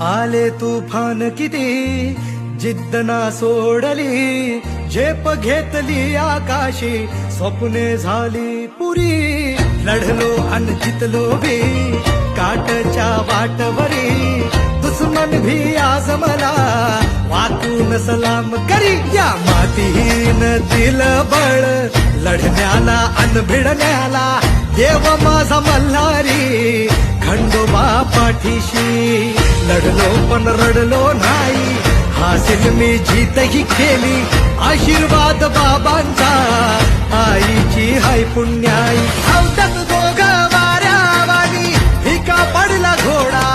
आले तुफान किती जिद्द ना सोडली, झेप घेतली आकाशी, स्वप्ने झाली पुरी. लढलो अन जितलो भी काटच्या वाटवरी, दुश्मन भी आज मला वाकून सलाम करी. या मातीहीन दिल बळ लढण्याला अन भिडण्याला, देव माझा मल्हारी खंडोबा पाठीशी. लढलो पण रडलो नाही, हासिल मी जीतही केली, आशीर्वाद बाबांचा आईची हाय पुण्याई. धावतात दोघं वाऱ्यावानी, फिका पडला घोडा